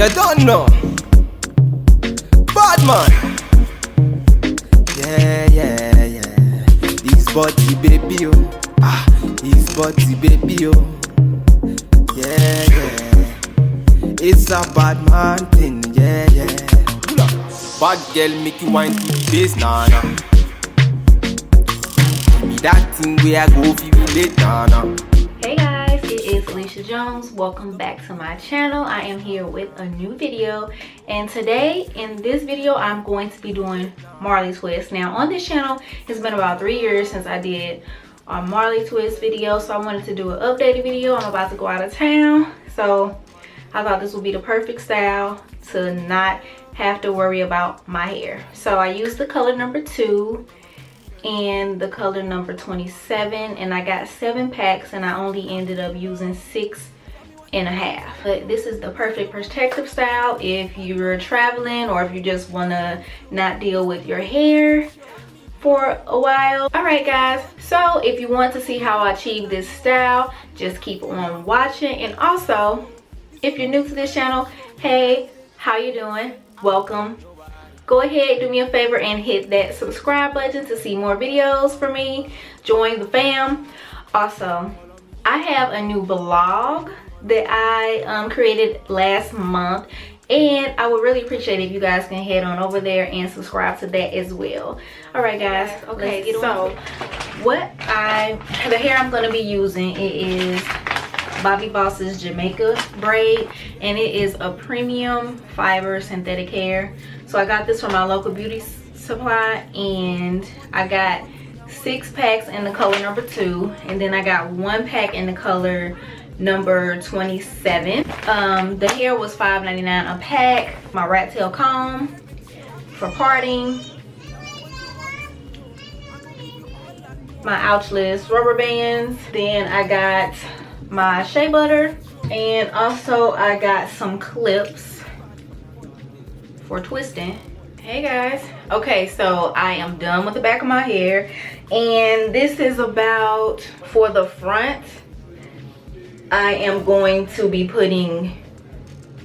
You don't know. Bad man. Yeah. This body baby, oh. Ah, this body baby, oh. Yeah. It's a bad man thing, yeah. Bad girl make you wine to the bass, nah. Give me that thing where I go feel it, nah. Hey guys, it is Alicia Jones. Welcome back to my channel. I am here with a new video, and today in this video I'm going to be doing Marley Twist. Now on this channel, it's been about 3 years since I did a Marley Twist video, so I wanted to do an updated video. I'm about to go out of town, so I thought this would be the perfect style to not have to worry about my hair. So I used the color number 2 and the color number 27, and I got 7 packs and I only ended up using 6.5. But this is the perfect protective style if you're traveling or if you just want to not deal with your hair for a while. All right guys, so if you want to see how I achieve this style, just keep on watching. And also, if you're new to this channel, hey, how you doing? Welcome. Go ahead, do me a favor and hit that subscribe button to see more videos from me. Join the fam. Also, I have a new vlog that I created last month, and I would really appreciate it if you guys can head on over there and subscribe to that as well. All right guys, okay, so the hair I'm going to be using, it is Bobbi Boss's Jamaica Braid, and it is a premium fiber synthetic hair. So I got this from my local beauty supply, and I got 6 packs in the color number 2, and then I got 1 pack in the color number 27. The hair was $5.99 a pack. My rat tail comb for parting, my ouchless rubber bands, then I got my shea butter, and also I got some clips for twisting. Hey guys, okay, so I am done with the back of my hair, and this is about, for the front, I am going to be putting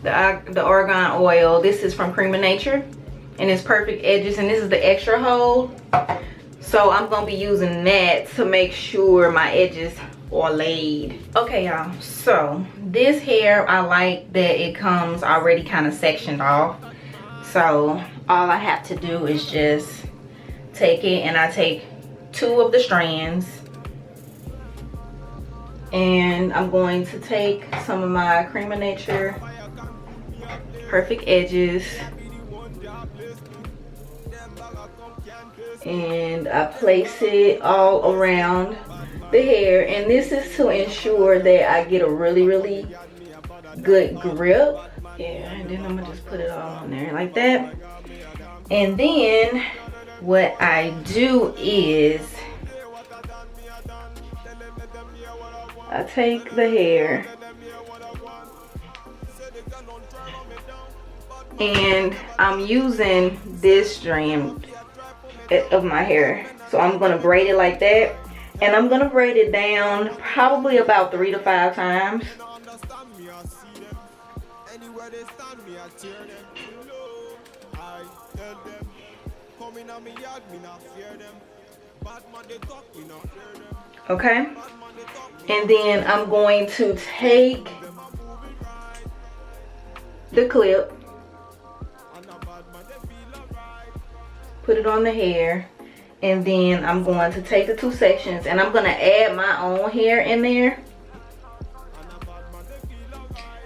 the argan oil. This is from Cream of Nature, and it's perfect edges, and this is the extra hold, so I'm gonna be using that to make sure my edges are laid. Okay y'all, so this hair, I like that it comes already kind of sectioned off. So all I have to do is just take it, and I take 2 of the strands, and I'm going to take some of my Cream of Nature perfect edges, and I place it all around the hair, and this is to ensure that I get a really good grip. Yeah, and then I'm gonna just put it all on there like that. And then what I do is I take the hair and I'm using this strand of my hair, so I'm gonna braid it like that, and I'm gonna braid it down probably about 3 to 5 times. Okay, and then I'm going to take the clip, put it on the hair, and then I'm going to take the 2 sections, and I'm going to add my own hair in there.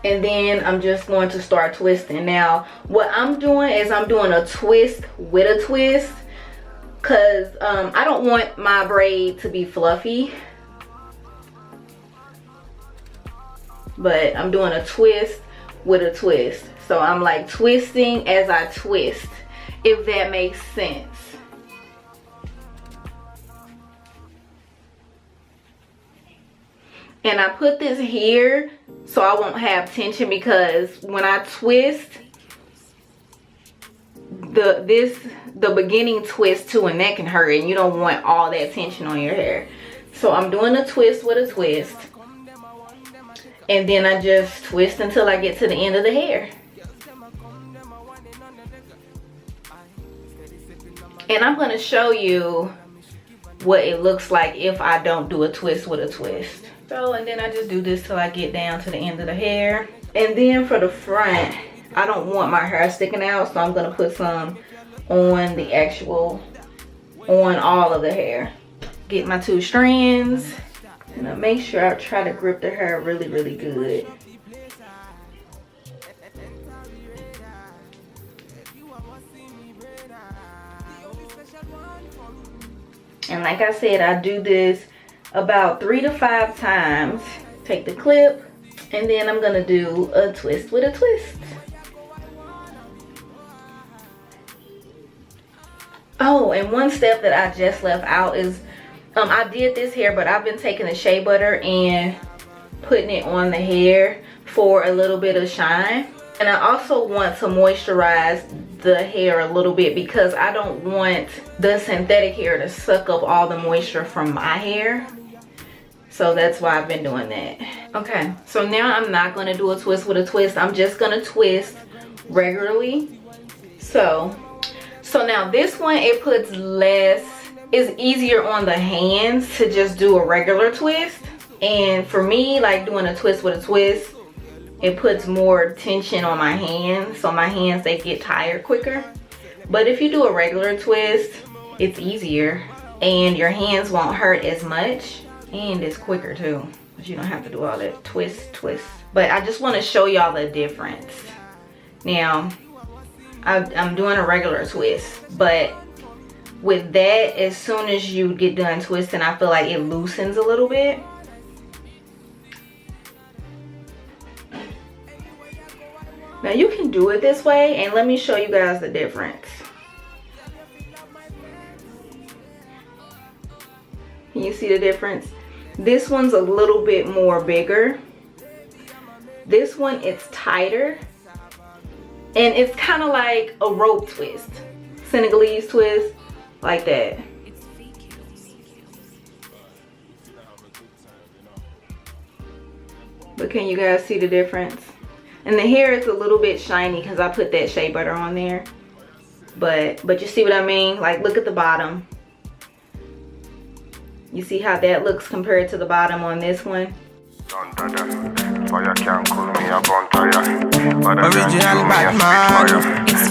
And then I'm just going to start twisting. Now what I'm doing is I'm doing a twist with a twist, because I don't want my braid to be fluffy, but I'm doing a twist with a twist. So I'm like twisting as I twist, if that makes sense. And I put this here so I won't have tension, because when I twist, the beginning twist too, and that can hurt, and you don't want all that tension on your hair. So I'm doing a twist with a twist, and then I just twist until I get to the end of the hair. And I'm going to show you what it looks like if I don't do a twist with a twist. So, and then I just do this till I get down to the end of the hair. And then for the front, I don't want my hair sticking out, so I'm going to put some on the actual, on all of the hair. Get my 2 strands. And I make sure I try to grip the hair really, really good. And like I said, I do this about 3 to 5 times. Take the clip, and then I'm gonna do a twist with a twist. Oh, and one step that I just left out is, I did this hair, but I've been taking the shea butter and putting it on the hair for a little bit of shine. And I also want to moisturize the hair a little bit because I don't want the synthetic hair to suck up all the moisture from my hair. So that's why I've been doing that. Okay, so now I'm not going to do a twist with a twist. I'm just going to twist regularly. So now this one, it puts less, it's easier on the hands to just do a regular twist. And for me, like doing a twist with a twist, it puts more tension on my hands, so my hands, they get tired quicker. But if you do a regular twist, it's easier and your hands won't hurt as much, and it's quicker too, because you don't have to do all that twist. But I just want to show y'all the difference. Now I'm doing a regular twist, but with that, as soon as you get done twisting, I feel like it loosens a little bit. Now you can do it this way, and let me show you guys the difference. Can you see the difference? This one's a little bit more bigger. This one, it's tighter. And it's kind of like a rope twist. Senegalese twist, like that. But can you guys see the difference? And the hair is a little bit shiny because I put that shea butter on there. But you see what I mean? Like, look at the bottom. You see how that looks compared to the bottom on this one? Original Batman. It's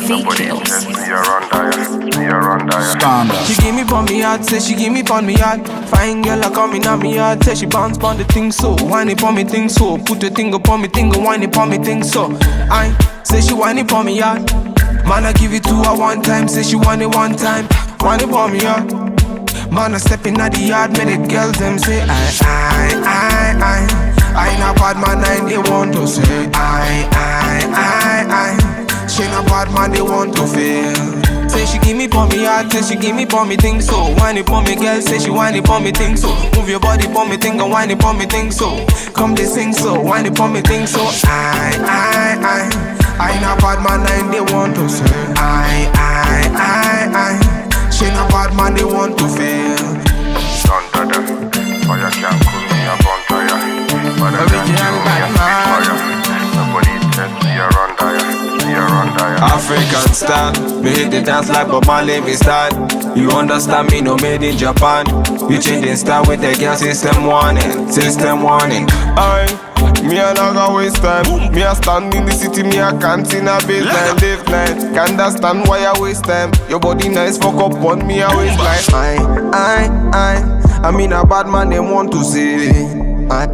She give me Pon Me Yard, say she give me Pon Me Yard. Fine girl a coming on me yard, say she bounce pon the thing so. Whine it pon me thing so, put the thing upon me thing, whine it pon me thing so. I say she whine it pon me yard. Man I give it to her one time, say she want it one time. Whine it pon me yard. Man I step in at the yard, make the girls them say I ain't a bad man, and they want to say I. She ain't a bad man, they want to feel. Say she give me Pon Me Yard, say she give me Pon Me thing so. Whine it pon me girl, say she whine it pon me thing so. Move your body pon me thing and whine it pon me thing so. Come they sing so, whine it pon me thing so. I ain't a bad man, and they want to say I. She ain't a bad man, they want to feel. Fire can't cool me, a bonfire. Original Batman. Nobody test me around there. African style, me hit the dance like Bob Marley, me style. You understand me, no made in Japan. You changing style with the girl, system warning. Me a not gonna waste time. Me a stand in the city, me a can't in a baseline. Live night, can't understand why I waste time. Your body nice, fuck up on me a waistline. I mean a bad man, they want to say I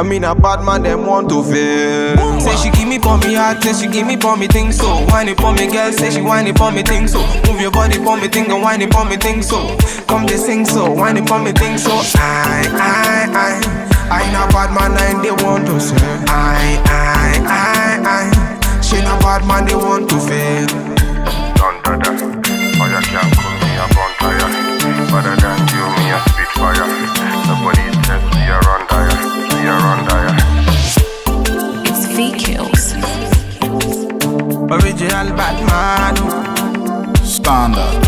mean a bad man, them want to feel. Say she give me Pon Me Yard, say she give me Pon me thing so. Whine it pon me girl, say she whine it pon me thing so. Move your body pon me thing and whine it pon me thing so. Come they sing so, whine it pon me thing so. I ain't a bad man, and they want to say I. She ain't a bad man, they want to feel. Fire can't cool me a bonfire. Better than you, me a spitfire. Nobody test me around there. It's V-Kills. Original Batman. Standard.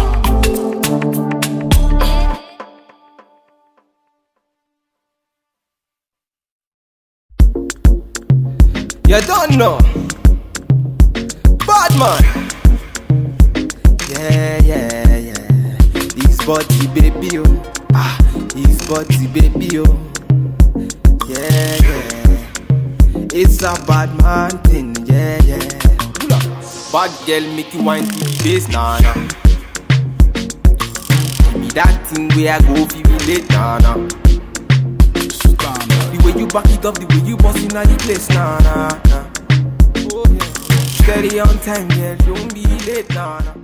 You don't know. Bad man. yeah. This body baby oh, this body baby oh, yeah. It's a bad man thing, yeah. Bad girl make you wine to the bass, nah. Give me that thing where I go feel late, nah. The way you back it up, the way you bust in the place, nah. Steady on time, yeah, don't be late, nah.